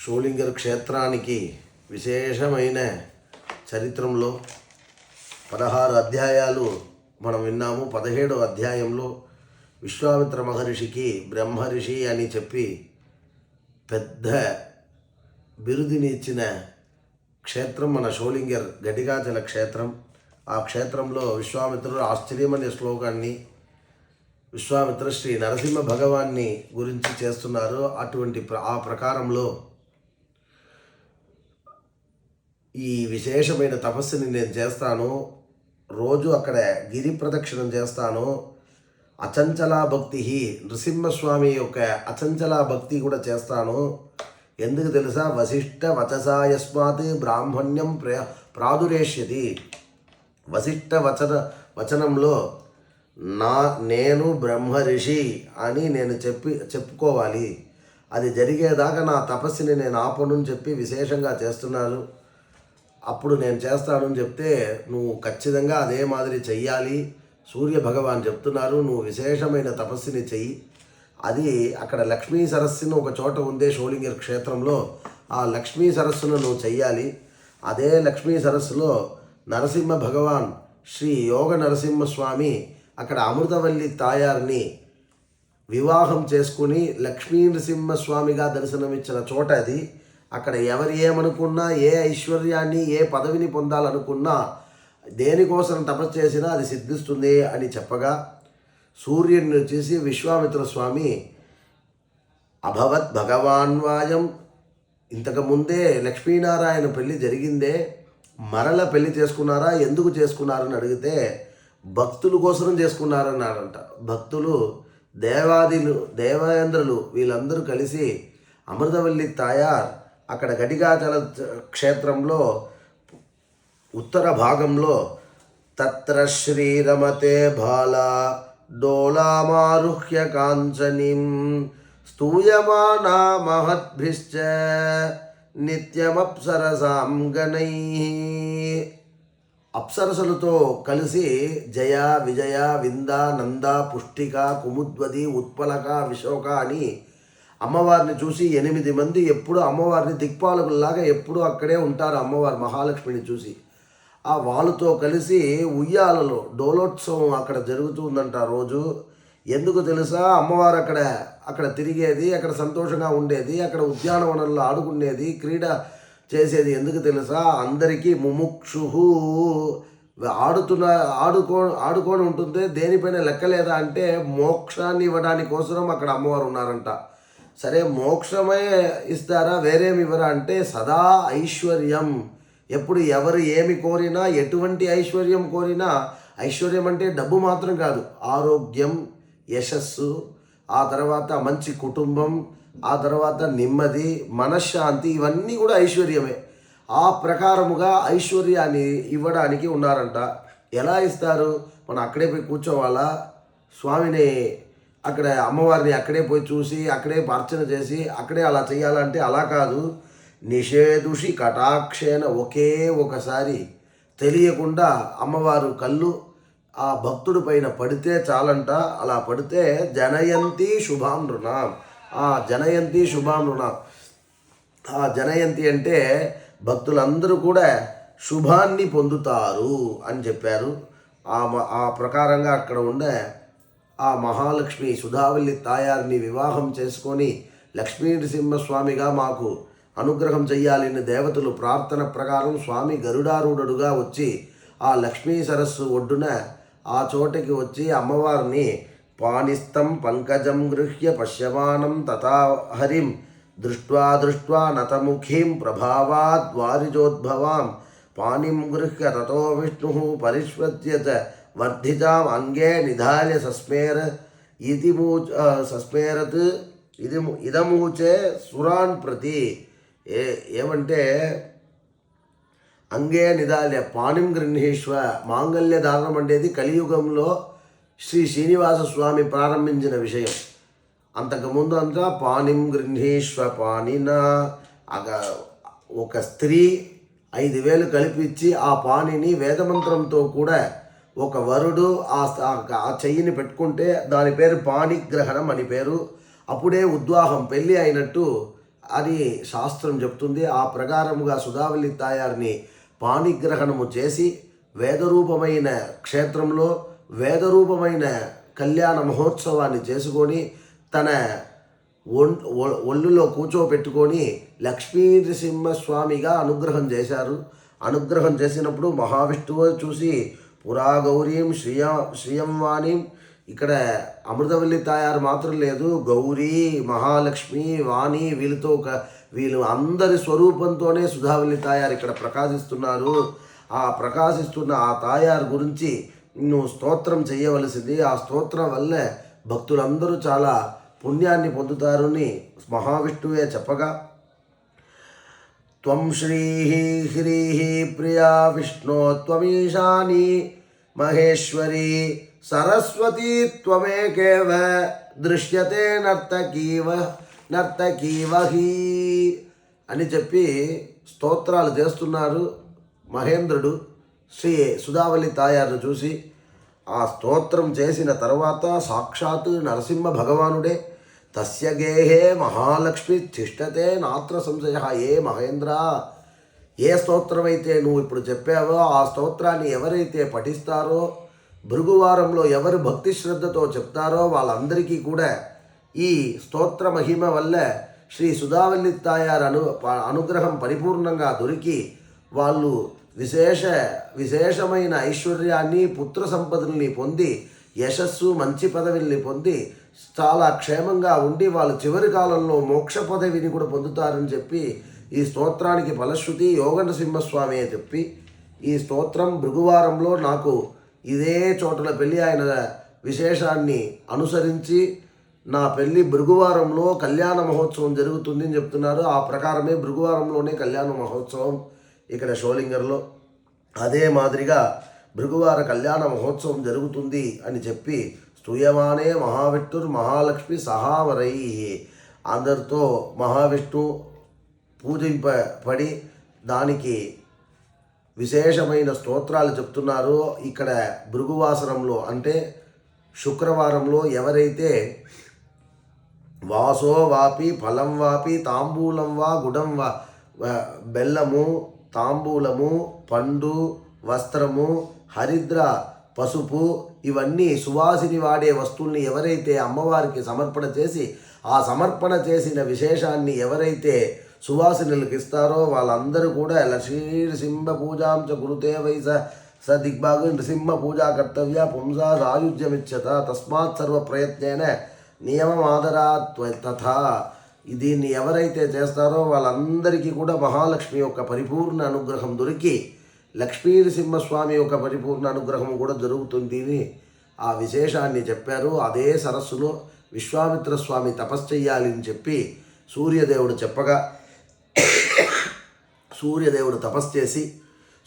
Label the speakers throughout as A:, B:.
A: షోలింగర్ క్షేత్రానికి విశేషమైన చరిత్రలో 16 అధ్యాయాలు మనం విన్నాము. 17వ అధ్యాయంలో విశ్వామిత్ర మహర్షికి బ్రహ్మర్షి అని చెప్పి పెద్ద బిరుదుని ఇచ్చిన క్షేత్రం మన షోలింగర్ ఘటికాచల క్షేత్రం. ఆ క్షేత్రంలో విశ్వామిత్రుడు ఆశ్చర్యమనే శ్లోకాన్ని విశ్వామిత్ర శ్రీ నరసింహ భగవాన్ని గురించి చేస్తున్నారు. అటువంటి ఆ ప్రకారంలో ఈ విశేషమైన తపస్సుని నేను చేస్తాను. రోజు అక్కడ గిరి ప్రదక్షిణం చేస్తాను. అచంచలా భక్తి, నృసింహస్వామి యొక్క అచంచలా భక్తి కూడా చేస్తాను. ఎందుకు తెలుసా? వశిష్ఠ వచసాయస్మాత్ బ్రాహ్మణ్యం ప్రాదురేష్యతి. వశిష్ఠ వచనంలో నేను బ్రహ్మర్షి అని నేను చెప్పుకోవాలి. అది జరిగేదాకా నా తపస్సుని నేను ఆపను చెప్పి విశేషంగా చేస్తున్నారు. అప్పుడు నేను చేస్తానని చెప్తే నువ్వు ఖచ్చితంగా అదే మాదిరి చెయ్యాలి. సూర్య భగవాన్ చెప్తున్నారు, నువ్వు విశేషమైన తపస్సుని చెయ్యి. అది అక్కడ లక్ష్మీ సరస్సును ఒక చోట ఉందే షోలింగర్ క్షేత్రంలో. ఆ లక్ష్మీ సరస్సును నువ్వు చెయ్యాలి. అదే లక్ష్మీ సరస్సులో నరసింహ భగవాన్ శ్రీ యోగ నరసింహస్వామి అక్కడ అమృతవల్లి తాయారిని వివాహం చేసుకుని లక్ష్మీ నరసింహస్వామిగా దర్శనమిచ్చిన చోట అది. అక్కడ ఎవరు ఏమనుకున్నా, ఏ ఐశ్వర్యాన్ని ఏ పదవిని పొందాలనుకున్నా, దేనికోసం తపస్సు చేసినా అది సిద్ధిస్తుంది అని చెప్పగా సూర్యుడిని చూసి విశ్వామిత్ర స్వామి అభవత్ భగవాన్వాయం, ఇంతకుముందే లక్ష్మీనారాయణ పెళ్లి జరిగిందే, మరల పెళ్లి చేసుకున్నారా, ఎందుకు చేసుకున్నారని అడిగితే భక్తుల కోసం చేసుకున్నారన్నారంట. భక్తులు దేవేంద్రులు వీళ్ళందరూ కలిసి అమృతవల్లి తాయార్ అక్కడ ఘటికాచల క్షేత్రంలో ఉత్తర భాగంలో తత్ర శ్రీరమతే బాలా డోలామారుహ్య కాంచనీం స్తూయమానా మహద్భిశ్చ నిత్యమప్సరసాం గణైః. అప్సరసలతో కలిసి జయ, విజయ, వింద, నంద, పుష్టిక, కుముద్వది, ఉత్పలక, విశోక అని అమ్మవారిని చూసి 8 మంది ఎప్పుడు అమ్మవారిని దిక్పాలకుల్లాగా ఎప్పుడు అక్కడే ఉంటారు. అమ్మవారు మహాలక్ష్మిని చూసి ఆ వాళ్ళతో కలిసి ఉయ్యాలలో డోలోత్సవం అక్కడ జరుగుతుందంట రోజు. ఎందుకు తెలుసా? అమ్మవారు అక్కడ తిరిగేది, అక్కడ సంతోషంగా ఉండేది, అక్కడ ఉద్యానవనంలో ఆడుకునేది, క్రీడ చేసేది. ఎందుకు తెలుసా? అందరికీ ముముక్షు ఆడుకొని ఉంటుంది. దేనిపైన లెక్కలేదా అంటే మోక్షాన్ని ఇవ్వడానికి కోసం అక్కడ అమ్మవారు ఉన్నారంట. సరే, మోక్షమే ఇస్తారా, వేరేమి ఇవ్వరా అంటే సదా ఐశ్వర్యం. ఎప్పుడు ఎవరు ఏమి కోరినా, ఎటువంటి ఐశ్వర్యం కోరినా, ఐశ్వర్యం అంటే డబ్బు మాత్రం కాదు, ఆరోగ్యం, యశస్సు, ఆ తర్వాత మంచి కుటుంబం, ఆ తర్వాత నెమ్మది, మనశ్శాంతి, ఇవన్నీ కూడా ఐశ్వర్యమే. ఆ ప్రకారముగా ఐశ్వర్యాన్ని ఇవ్వడానికి ఉన్నారంట. ఎలా ఇస్తారు? మనం అక్కడే పోయి కూర్చోవాలా? స్వామిని అక్కడ అమ్మవారిని అక్కడే పోయి చూసి అక్కడే అర్చన చేసి అక్కడే అలా చేయాలంటే అలా కాదు. నిషేధుషి కటాక్షేన ఒకసారి తెలియకుండా అమ్మవారు కళ్ళు ఆ భక్తుడి పైన పడితే చాలంట. అలా పడితే జనయంతి శుభాం నృణాం. ఆ జనయంతి శుభాం నృణాం. ఆ జనయంతి అంటే భక్తులందరూ కూడా శుభాన్ని పొందుతారు అని చెప్పారు. ఆ ప్రకారంగా అక్కడ ఉండే ఆ మహాలక్ష్మి సుధావల్లి తాయారిని వివాహం చేసుకొని లక్ష్మీ నరసింహస్వామిగా మాకు అనుగ్రహం చెయ్యాలని దేవతలు ప్రార్థన ప్రకారం స్వామి గరుడారూఢుడుగా వచ్చి ఆ లక్ష్మీ సరస్సు ఒడ్డున ఆ చోటకి వచ్చి అమ్మవారిని పాణిస్తం పంకజం గృహ్య పశ్యమానం తథా హరిం దృష్ట్వా నతముఖీం ప్రభావాద్ వారిజోద్భవాం పాణిం గృహ్య తతో విష్ణు పరిష్వత్య వర్ధితాం అంగే నిధాల్య సస్మేరత్ ఇదమూచే సురాన్ ప్రతి. ఏమంటే అంగే నిధాల్య పాణిం గృహీష్వ, మాంగళ్య ధారణం అనేది కలియుగంలో శ్రీనివాస స్వామి ప్రారంభించిన విషయం. అంతకుముందు అంతా పాణిం గృహీష్వ పాణిన ఒక స్త్రీ 5,000 కలిపిచ్చి ఆ పాణిని వేదమంత్రంతో కూడా ఒక వరుడు ఆ చెయ్యిని పెట్టుకుంటే దాని పేరు పాణిగ్రహణం అని పేరు. అప్పుడే ఉద్వాహం పెళ్ళి అయినట్టు అని శాస్త్రం చెప్తుంది. ఆ ప్రకారముగా సుధావల్లి తాయారిని పాణిగ్రహణము చేసి వేదరూపమైన క్షేత్రంలో వేదరూపమైన కళ్యాణ మహోత్సవాన్ని చేసుకొని తన ఒళ్ళులో కూర్చోపెట్టుకొని లక్ష్మీనరసింహస్వామిగా అనుగ్రహం చేశారు. అనుగ్రహం చేసినప్పుడు మహావిష్ణువు చూసి పురాగౌరీం శ్రియంవాణిం, ఇక్కడ అమృతవల్లి తాయారు మాత్రం లేదు, గౌరీ, మహాలక్ష్మి, వాణి వీళ్ళు అందరి స్వరూపంతోనే సుధావల్లి తాయారు ఇక్కడ ప్రకాశిస్తున్నారు. ఆ ప్రకాశిస్తున్న ఆ తాయారు గురించి నువ్వు స్తోత్రం చేయవలసింది. ఆ స్తోత్రం వల్లే భక్తులందరూ చాలా పుణ్యాన్ని పొందుతారని మహావిష్ణువే చెప్పగా, త్వం శ్రీ హ్రీ ప్రియా విష్ణో త్వమీశాని మహేశ్వరి సరస్వతి త్వమేకేవ దృశ్యతే నర్తకీవహి అని చెప్పి స్తోత్రాలు చేస్తున్నారు మహేంద్రుడు శ్రీ సుధావల్లి తాయారును చూసి. ఆ స్తోత్రం చేసిన తర్వాత సాక్షాత్ నరసింహ భగవానుడే తస్య గేహే మహాలక్ష్మి తిష్టతే నాత్ర సంశయ. ఏ మహేంద్ర, ఏ స్తోత్రమైతే నువ్వు ఇప్పుడు చెప్పావో ఆ స్తోత్రాన్ని ఎవరైతే పఠిస్తారో, భృగువారంలో ఎవరు భక్తి శ్రద్ధతో చెప్తారో వాళ్ళందరికీ కూడా ఈ స్తోత్ర మహిమ వల్ల శ్రీ సుధావల్లి తాయారు అనుగ్రహం పరిపూర్ణంగా దొరికి వాళ్ళు విశేషమైన ఐశ్వర్యాన్ని, పుత్ర సంపదల్ని పొంది, యశస్సు, మంచి పదవిని పొంది చాలా క్షేమంగా ఉండి వాళ్ళు చివరి కాలంలో మోక్ష పదవిని కూడా పొందుతారని చెప్పి ఈ స్తోత్రానికి ఫలశ్రుతి యోగ నరసింహస్వామి అని చెప్పి, ఈ స్తోత్రం భృగువారంలో నాకు ఇదే చోటల పెళ్ళి ఆయన విశేషాన్ని అనుసరించి నా పెళ్ళి భృగువారంలో కళ్యాణ మహోత్సవం జరుగుతుంది అని చెప్తున్నారు. ఆ ప్రకారమే భృగువారంలోనే కళ్యాణ మహోత్సవం ఇక్కడ షోలింగర్లో. అదే మాదిరిగా భృగువార కళ్యాణ మహోత్సవం జరుగుతుంది అని చెప్పి స్తూయమానే మహావిష్ణుర్ మహాలక్ష్మి సహావరై, అందరితో మహావిష్ణు పూజింపబడి దానికి విశేషమైన స్తోత్రాలు చెప్తున్నారు. ఇక్కడ భృగువాసరంలో అంటే శుక్రవారంలో ఎవరైతే వాసో వాపి ఫలం వాపి తాంబూలం వా గుడం వా బెల్లము, తాంబూలము, పండు, వస్త్రము, హరిద్ర, పసుపు ఇవన్నీ సువాసిని వాడే వస్తువుల్ని ఎవరైతే అమ్మవారికి సమర్పణ చేసి ఆ సమర్పణ చేసిన విశేషాన్ని ఎవరైతే సువాసినులకు ఇస్తారో వాళ్ళందరూ కూడా లక్ష్మీ పూజాంచ గురుతే వైస స దిగ్భాగ నృసింహ పూజా కర్తవ్య పుంసా సాయుధ్యమిచ్చత తస్మాత్ సర్వ ప్రయత్నేన నియమమాదరాత్ తథా. దీన్ని ఎవరైతే చేస్తారో వాళ్ళందరికీ కూడా మహాలక్ష్మి యొక్క పరిపూర్ణ అనుగ్రహం దొరికి లక్ష్మీ నరసింహస్వామి యొక్క పరిపూర్ణ అనుగ్రహం కూడా జరుగుతుంది అని ఆ విశేషాన్ని చెప్పారు. అదే సరస్సులో విశ్వామిత్ర స్వామి తపస్సు చెయ్యాలి అని చెప్పి సూర్యదేవుడు చెప్పగా సూర్యదేవుడు తపస్సు చేసి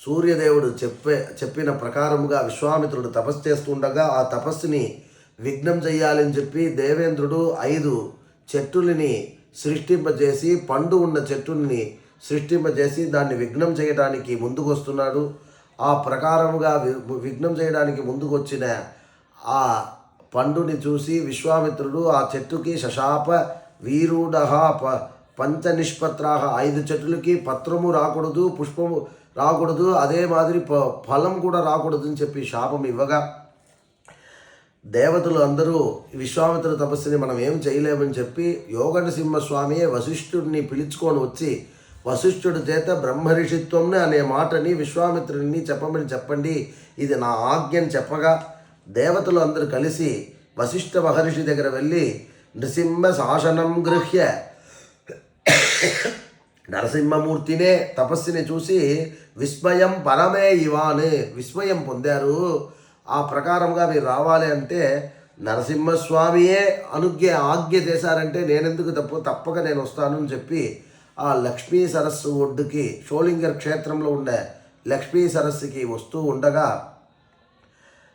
A: సూర్యదేవుడు చెప్పిన ప్రకారముగా విశ్వామిత్రుడు తపస్సు చేస్తుండగా ఆ తపస్సుని విఘ్నం చేయాలని చెప్పి దేవేంద్రుడు 5 చెట్టులని సృష్టింపజేసి పండు ఉన్న చెట్టుని సృష్టింపజేసి దాన్ని విఘ్నం చేయడానికి ముందుకు వస్తున్నాడు. ఆ ప్రకారముగా విఘ్నం చేయడానికి ముందుకు వచ్చిన ఆ పండుని చూసి విశ్వామిత్రుడు ఆ చెట్టుకి శశాప వీరుడ పంచనిష్పత్రాహ 5 చెట్టులకి పత్రము రాకూడదు, పుష్పము రాకూడదు, అదే మాదిరి ఫలం కూడా రాకూడదు అని చెప్పి శాపం ఇవ్వగా దేవతలు అందరూ విశ్వామిత్ర తపస్సుని మనం ఏం చేయలేమని చెప్పి యోగ నరసింహస్వామియే వశిష్ఠుడిని పిలుచుకొని వచ్చి వశిష్ఠుడి చేత బ్రహ్మరిషిత్వం అనే మాటని విశ్వామిత్రుడిని చెప్పండి, ఇది నా ఆజ్ఞని చెప్పగా దేవతలు అందరూ కలిసి వశిష్ఠ మహర్షి దగ్గర వెళ్ళి నృసింహ శాసనం గృహ్య నరసింహమూర్తినే తపస్సుని చూసి విస్మయం పరమే ఇవాన్ విస్మయం పొందారు. ఆ ప్రకారంగా మీరు రావాలి అంటే నరసింహస్వామియే ఆజ్ఞ చేశారంటే నేనెందుకు తప్పక నేను వస్తాను అని చెప్పి ఆ లక్ష్మీ సరస్సు ఒడ్డుకి షోలింగర్ క్షేత్రంలో ఉండే లక్ష్మీ సరస్సుకి వస్తూ ఉండగా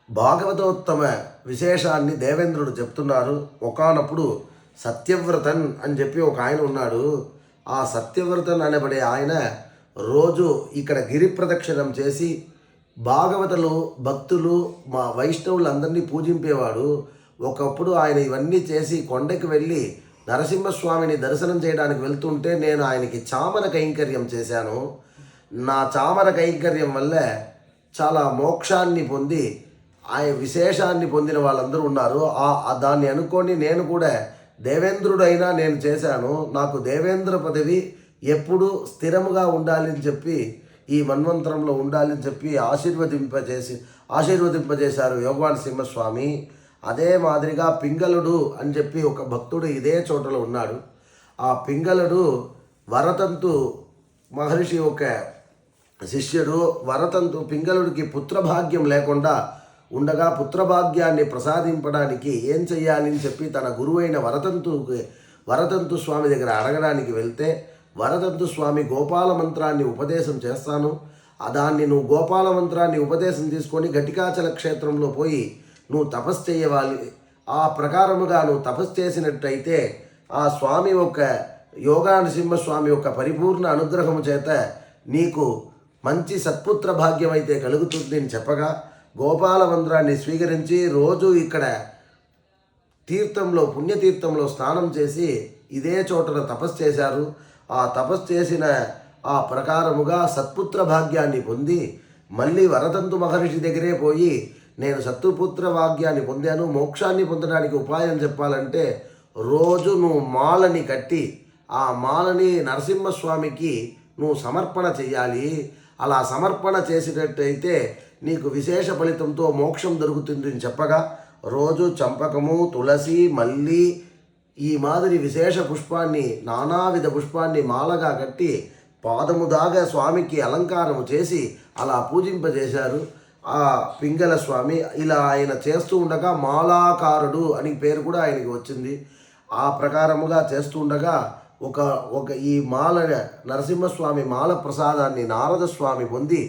A: భాగవతోత్తమ విశేషాన్ని దేవేంద్రుడు చెప్తున్నారు. ఒకానప్పుడు సత్యవ్రతన్ అని చెప్పి ఒక ఆయన ఉన్నాడు. ఆ సత్యవ్రతన్ అనబడే ఆయన రోజు ఇక్కడ గిరి ప్రదక్షిణం చేసి భాగవతులు భక్తులు వైష్ణవులందరినీ పూజింపేవాడు. ఒకప్పుడు ఆయన ఇవన్నీ చేసి కొండకి వెళ్ళి నరసింహస్వామిని దర్శనం చేయడానికి వెళ్తుంటే నేను ఆయనకి చామర కైంకర్యం చేశాను. నా చామర కైంకర్యం వల్లే చాలా మోక్షాన్ని పొంది ఆయన విశేషాన్ని పొందిన వాళ్ళందరూ ఉన్నారు. దాన్ని అనుకొని నేను కూడా దేవేంద్రుడైనా నేను చేశాను. నాకు దేవేంద్ర పదవి ఎప్పుడు స్థిరముగా ఉండాలని చెప్పి ఈ మన్వంతరంలో ఉండాలని చెప్పి ఆశీర్వదింపజేశారు యోగవాన్ సింహస్వామి. అదే మాదిరిగా పింగళుడు అని చెప్పి ఒక భక్తుడు ఇదే చోటలో ఉన్నాడు. ఆ పింగళుడు వరతంతు మహర్షి ఒక శిష్యుడు. పింగళుడికి పుత్రభాగ్యం లేకుండా ఉండగా పుత్రభాగ్యాన్ని ప్రసాదింపడానికి ఏం చెయ్యాలని చెప్పి తన గురువైన వరతంతు స్వామి దగ్గర అడగడానికి వెళ్తే వరతంతు స్వామి గోపాల మంత్రాన్ని ఉపదేశం చేస్తాను, దాన్ని నువ్వు గోపాల మంత్రాన్ని ఉపదేశం తీసుకొని ఘటికాచల క్షేత్రంలో పోయి నువ్వు తపస్సు చేయవాలి. ఆ ప్రకారముగా నువ్వు తపస్సు చేసినట్టయితే ఆ స్వామి యోగా నరసింహస్వామి యొక్క పరిపూర్ణ అనుగ్రహము చేత నీకు మంచి సత్పుత్ర భాగ్యం అయితే కలుగుతుంది అని చెప్పగా గోపాల మంత్రాన్ని స్వీకరించి రోజు ఇక్కడ పుణ్యతీర్థంలో స్నానం చేసి ఇదే చోటన తపస్సు చేశారు. ఆ తపస్సు చేసిన ఆ ప్రకారముగా సత్పుత్ర భాగ్యాన్ని పొంది మళ్ళీ వరతంతు మహర్షి దగ్గరే పోయి నేను సత్పుత్ర భాగ్యాన్ని పొందాను, మోక్షాన్ని పొందడానికి ఉపాయం చెప్పాలంటే రోజు నువ్వు మాలని కట్టి ఆ మాలని నరసింహస్వామికి నువ్వు సమర్పణ చెయ్యాలి. అలా సమర్పణ చేసినట్టయితే నీకు విశేష ఫలితంతో మోక్షం దొరుకుతుంది అని చెప్పగా రోజు చంపకము, తులసి, మల్లి ఈ మాదిరి విశేష పుష్పాన్ని నానావిధ పుష్పాన్ని మాలగా కట్టి పాదము దాగా స్వామికి అలంకారము చేసి అలా పూజింపజేశారు ఆ పింగళ స్వామి. ఇలా ఆయన చేస్తూ ఉండగా మాలాకారుడు అని పేరు కూడా ఆయనకి వచ్చింది. ఆ ప్రకారముగా చేస్తూ ఉండగా ఈ నరసింహస్వామి మాల ప్రసాదాన్ని నారదస్వామి పొంది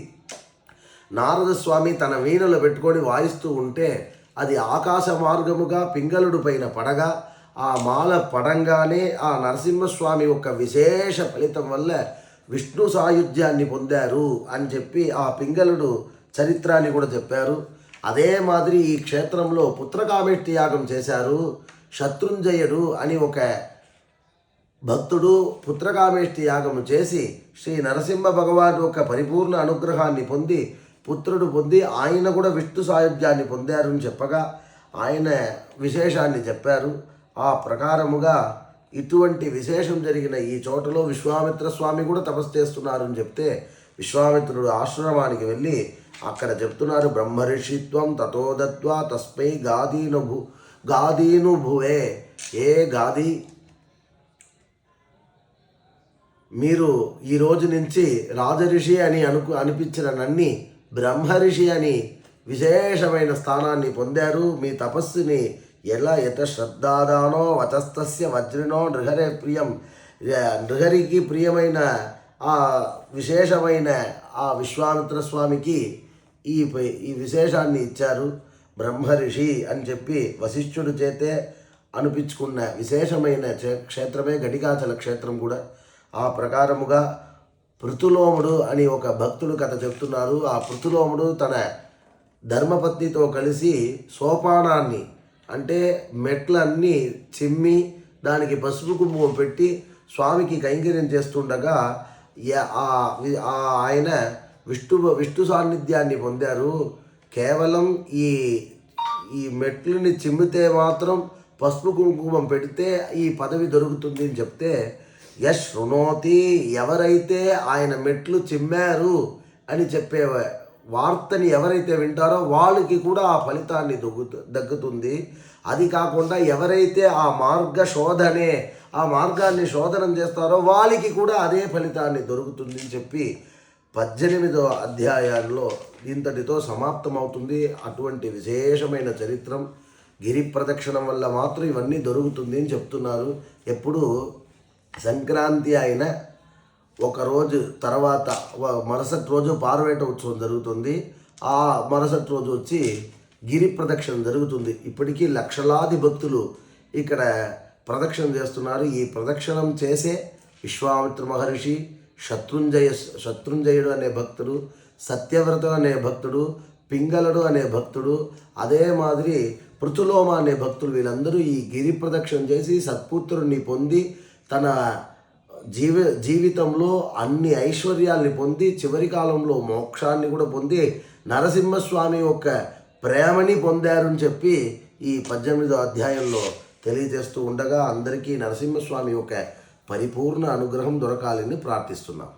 A: నారదస్వామి తన వీణలో పెట్టుకొని వాయిస్తూ ఉంటే అది ఆకాశ మార్గముగా పింగళుడు పైన పడగా ఆ మాల పడంగానే ఆ నరసింహస్వామి యొక్క విశేష ఫలితం వల్ల విష్ణు సాయుధ్యాన్ని పొందారు అని చెప్పి ఆ పింగళుడు చరిత్రాన్ని కూడా చెప్పారు. అదే మాదిరి ఈ క్షేత్రంలో పుత్రకామేష్టి యాగం చేశారు. శత్రుంజయుడు అని ఒక భక్తుడు పుత్రకామేష్టి యాగము చేసి శ్రీ నరసింహ భగవాన్ యొక్క పరిపూర్ణ అనుగ్రహాన్ని పొంది పుత్రుడు పొంది ఆయన కూడా విష్ణు సాయుధ్యాన్ని పొందారు అని చెప్పగా ఆయన విశేషాన్ని చెప్పారు. ఆ ప్రకారముగా ఇటువంటి విశేషం జరిగిన ఈ చోటలో విశ్వామిత్ర స్వామి కూడా తపస్సు చేస్తున్నారు అని చెప్తే విశ్వామిత్రుడు ఆశ్రమానికి వెళ్ళి అక్కడ చెప్తున్నారు బ్రహ్మర్షిత్వం తతో దత్వా తస్మై గాదీను భువే. ఏ గాది మీరు ఈ రోజు నుంచి రాజఋషి అని అనిపించిన నన్ని బ్రహ్మర్షి అని విశేషమైన స్థానాన్ని పొందారు. మీ తపస్సుని యత శ్రద్ధాదానో వచస్తస్య వజ్రినో నృహరికి ప్రియమైన ఆ విశేషమైన ఆ విశ్వామిత్ర స్వామికి ఈ విశేషాన్ని ఇచ్చారు. బ్రహ్మర్షి అని చెప్పి వశిష్ఠుడి చేతే అనిపించుకున్న విశేషమైన క్షేత్రమే ఘటికాచల క్షేత్రం కూడా. ఆ ప్రకారముగా పృథులోముడు అని ఒక భక్తుడు కథ చెప్తున్నారు. ఆ పృథులోముడు తన ధర్మపత్నితో కలిసి సోపానాన్ని అంటే మెట్లన్నీ చిమ్మి దానికి పసుపు కుంకుమ పెట్టి స్వామికి కైంకర్యం చేస్తుండగా ఆయన విష్ణు సాన్నిధ్యాన్ని పొందారు. కేవలం ఈ మెట్లని చిమ్మితే మాత్రం పసుపు కుంకుమం పెడితే ఈ పదవి దొరుకుతుంది అని చెప్తే శృణోతి ఎవరైతే ఆయన మెట్లు చిమ్మారు అని చెప్పే వార్తని ఎవరైతే వింటారో వాళ్ళకి కూడా ఆ ఫలితాన్ని దక్కుతుంది. అది కాకుండా ఎవరైతే ఆ మార్గాన్ని శోధనం చేస్తారో వాళ్ళకి కూడా అదే ఫలితాన్ని దొరుకుతుంది అని చెప్పి 18వ అధ్యాయాల్లో ఇంతటితో సమాప్తమవుతుంది. అటువంటి విశేషమైన చరిత్రం గిరి ప్రదక్షిణం వల్ల మాత్రం ఇవన్నీ దొరుకుతుంది అని చెప్తున్నారు. ఎప్పుడు సంక్రాంతి అయిన ఒకరోజు తర్వాత మరుసటి రోజు పార్వేట ఉత్సవం జరుగుతుంది. ఆ మరుసటి రోజు వచ్చి గిరి ప్రదక్షిణ జరుగుతుంది. ఇప్పటికీ లక్షలాది భక్తులు ఇక్కడ ప్రదక్షిణ చేస్తున్నారు. ఈ ప్రదక్షిణం చేసే విశ్వామిత్ర మహర్షి, శత్రుంజయుడు అనే భక్తుడు, సత్యవ్రత అనే భక్తుడు, పింగళుడు అనే భక్తుడు, అదే మాదిరి పృథులోమ అనే భక్తులు వీళ్ళందరూ ఈ గిరి ప్రదక్షిణ చేసి సత్పుత్రుని పొంది తన జీవితంలో అన్ని ఐశ్వర్యాల్ని పొంది చివరి కాలంలో మోక్షాన్ని కూడా పొంది నరసింహస్వామి యొక్క ప్రేమని పొందారు అని చెప్పి ఈ 18వ అధ్యాయంలో తెలియజేస్తూ ఉండగా అందరికీ నరసింహస్వామి యొక్క పరిపూర్ణ అనుగ్రహం దొరకాలని ప్రార్థిస్తున్నాం.